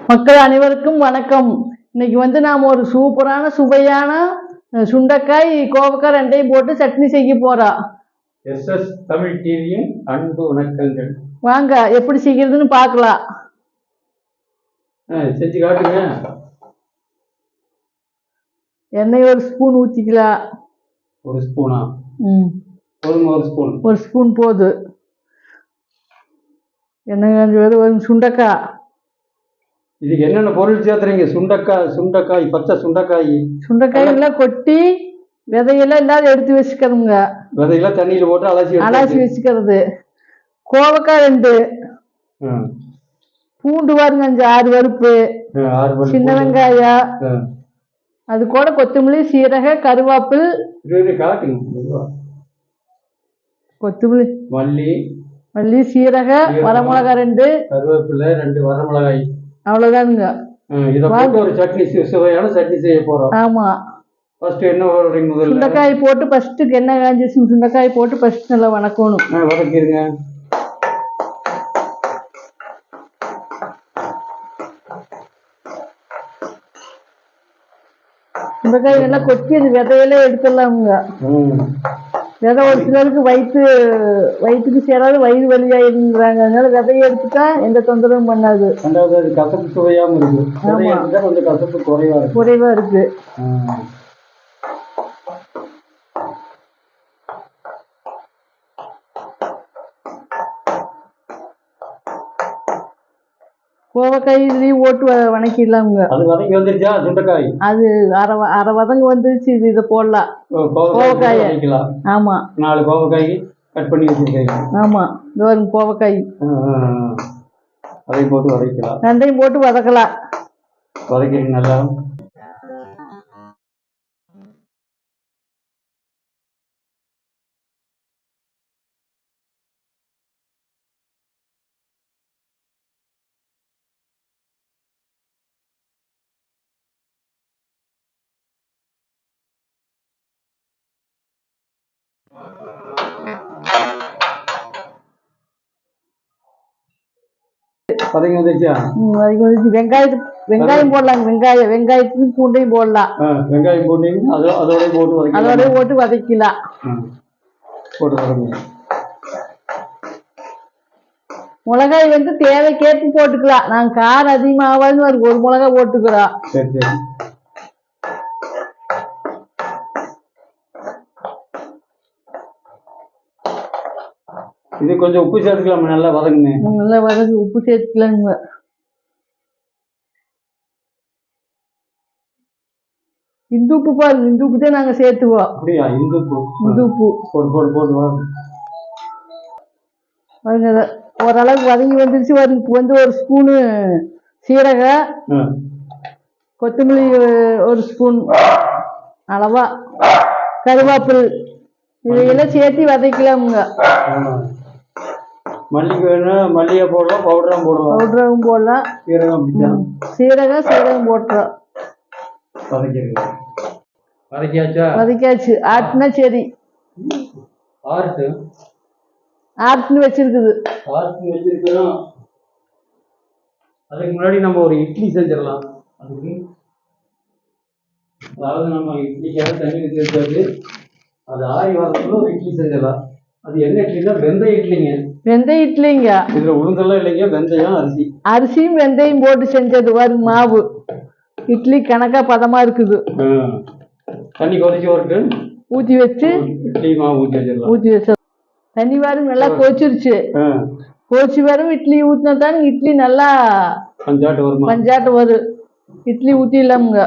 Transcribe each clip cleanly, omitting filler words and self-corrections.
மக்கள் அனைவருக்கும் வணக்கம். இன்னைக்கு வந்து நாம் ஒரு சூப்பரான சுவையான சுண்டைக்காய் கோவக்காய் ரெண்டையும் போட்டு சட்னி செய்ய போறோம். எஸ்எஸ் தமிழ் டிவியின் அன்பு வணக்கங்கள். வாங்க எப்படி செய்கிறதுன்னு பார்க்கலாம். செஞ்சு காட்டுங்க. எண்ணெய் ஒரு ஸ்பூன் ஊற்றிக்கலாம். ஒரு ஸ்பூனா? ஒரு ஸ்பூன் போது. எண்ணெய் ஒரு சுண்டைக்காய். இதுக்கு என்னென்ன பொருள் சேர்த்துறீங்க? சுண்டைக்காய் பச்சை சுண்டைக்காய் எல்லாம் கொட்டி விதையெல்லாம் இல்லாத எடுத்து வச்சுக்கிறோங்க. விதையெல்லாம் தண்ணியில போட்டு அலசி வச்சுக்கிறது. கோவக்காய் 2, பூண்டு பாருங்க 5-6 வறுப்பு, சின்ன வெங்காயம், அது கூட கொத்தமல்லி, சீரக, கருவேப்பில், கொத்தமல்லி, மல்லி, சீரக, வரமிளகாய் 2, கருவேப்பிலை 2 வரமிளகாய். அவ்வளவுதானுங்க. இத போட்டு ஒரு சட்னி, சுவையான சட்னி செய்ய போறோம். ஆமா. ஃபர்ஸ்ட் என்ன போடுறீங்க? முதல்ல சுண்டைக்காய் போட்டு ஃபர்ஸ்ட் எண்ணெய் காஞ்சிச்சு. சுண்டைக்காய் போட்டு ஃபர்ஸ்ட் நல்லா வணக்கணும். வதக்கிடுங்க. சுண்டைக்காய் நல்லா கொட்டி அந்த விதையெல்லாம் எடுத்துடலாமுங்க. விதை ஒரு சிலருக்கு வயிற்றுக்கு சேராது, வயிறு வலியாயிருங்கிறாங்க. அதனால விதையை எடுத்துட்டா எந்த தொந்தரவும் பண்ணாது. கசப்பு சுவையாம இருக்கு. கொஞ்சம் கசப்பு குறைவா இருக்கு. கோவக்காயிலையும் ஓட்டு வணக்கிடலாமுங்க. அது வதங்கி வந்துருச்சா சுண்டைக்காய்? அது அரை வதங்க வந்துருச்சு. இதை போடலாம். கோவக்காய். ஆமா, 4 கோவக்காய் கட் பண்ணி வச்சிருக்கீங்க. ஆமா, இந்த ஒரு கோவக்காய் அதையும் போட்டு வதக்கலாம். 2ஐயும் போட்டு வதக்கலாம். வதக்கிறீங்க நல்லா. வெங்காயம் போடலாம். வெங்காயத்துக்கும் பூண்டையும் போடலாம். வெங்காயம் பூண்டையும் அதோட போட்டு வதக்கலாம். மிளகாய் வந்து தேவைக்கேற்ப போட்டுக்கலாம். நாங்க காரம் அதிகமாகாதுன்னு ஒரு மிளகாய் போட்டுக்கிறோம். இது கொஞ்சம் உப்பு சேர்த்துக்கலாம். நல்லா வதங்குங்க. நல்லா வதங்கி உப்பு சேர்த்துக்கலாங்க. இந்து உப்பு பாருங்க. இந்து உப்பு தான் நாங்க சேர்த்துவோம். அப்படியா? இந்து உப்பு போட்டு ஓரளவுக்கு வதங்கி வந்துருச்சு. வந்து ஒரு ஸ்பூனு சீரகம், கொத்தமல்லி ஒரு ஸ்பூன் அளவா, கருவேப்பில், இதையெல்லாம் சேர்த்து வதக்கலாமுங்க. மல்லிகை வேணும், மல்லிகை போடலாம், பவுடரும் போடலாம். சீரகம் போட்டுறோம். வதக்கியாச்சு. ஆட்டுனா சரி. ஆட்டுன்னு வச்சிருக்குது. அதுக்கு முன்னாடி நம்ம ஒரு இட்லி செஞ்சிடலாம். அதுக்கு அதாவது நம்ம இட்லிக்காக தண்ணி வச்சிருக்காது. அது ஆறி வரதுக்குள்ள ஒரு இட்லி செஞ்சிடலாம். அது என்ன இட்லினா வெந்தய இட்லிங்க. வெந்தய இட்லிங்க. இதுல உளுந்தெல்லாம் இல்லைங்க, வெந்தயம், அரிசியும் வெந்தயம் போட்டு செஞ்சது வரும் மாவு. இட்லி கணக்கா பதமா இருக்குது. தண்ணி கொதிச்சு வரட்டு ஊற்றி வச்சு இட்லி மாவு ஊற்றி வச்சு தண்ணி வரும். நல்லா கொதிச்சிருச்சு. கொதிச்சு வரும். இட்லி ஊற்றினா தான் இட்லி நல்லா பஞ்சாட்டு வரும். இட்லி ஊற்றிடலாமுங்க.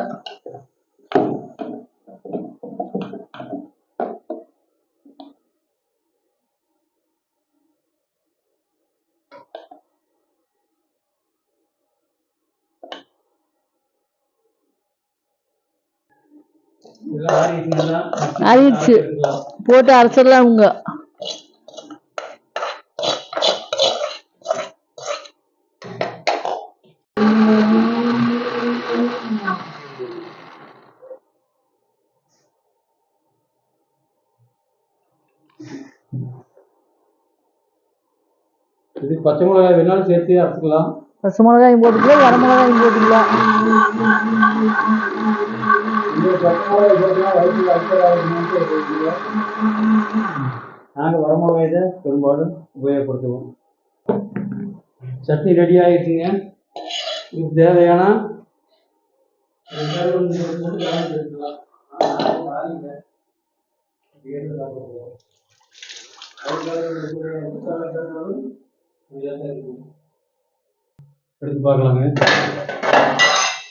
ஆயிடுச்சு. போட்டு அரைச்சிடலாமுங்க. இது பச்சை மிளகாய் வேணாலும் சேர்த்து அரைச்சிக்கலாம். பச்சை மிளகாயும் போட்டுக்கலாம், வர மிளகாயும் போட்டுக்கலாம். நாங்கள் வர மிளகாய் தான் பெரும்பாலும் உபயோகப்படுத்துவோம். சட்னி ரெடி ஆகிடுச்சுங்க. இது தேவையான எடுத்து பார்க்கலாங்க.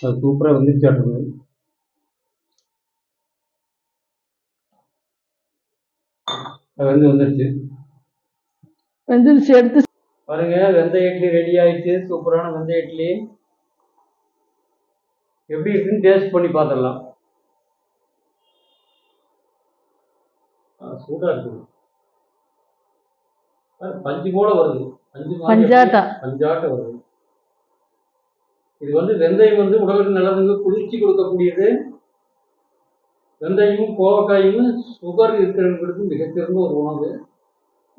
அது சூப்பராக வந்துருச்சாட்டுங்க. வந்துருச்சு எடுத்து பாருங்க. வெந்தய இட்லி ரெடி ஆயிடுச்சு. சூப்பரான வெந்தய இட்லி எப்படி இருக்குன்னு டேஸ்ட் பண்ணி பார்த்துடலாம். சூடா இருக்குது. பஞ்சு போல வருது. பஞ்சாட்டம் வருது. இது வெந்தயம் உடலுக்கு நல்லதுங்க, குளிர்ச்சி கொடுக்கக்கூடியது. வெந்தயமும் கோவக்காயும் சுகர் இருக்கிறவங்களுக்கு மிகச்சிறந்த ஒரு உணவு.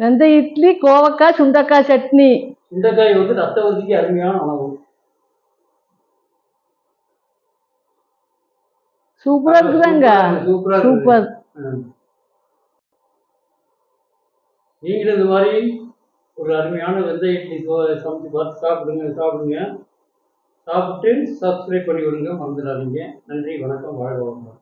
வெந்தய இட்லி, கோவக்காய், சுண்டக்காய் சட்னி. சுண்டைக்காய் ரத்த வசதிக்கு அருமையான உணவு. சூப்பரா இருக்குதாங்க. சூப்பர். நீங்களும் இந்த மாதிரி ஒரு அருமையான வெந்தய இட்லி சமைச்சு பார்த்து சாப்பிடுங்க. சாப்பிட்டு சப்ஸ்கிரைப் பண்ணி விடுங்க, மறந்துடாதீங்க. நன்றி, வணக்கம், வாழ்க வளமுடன்.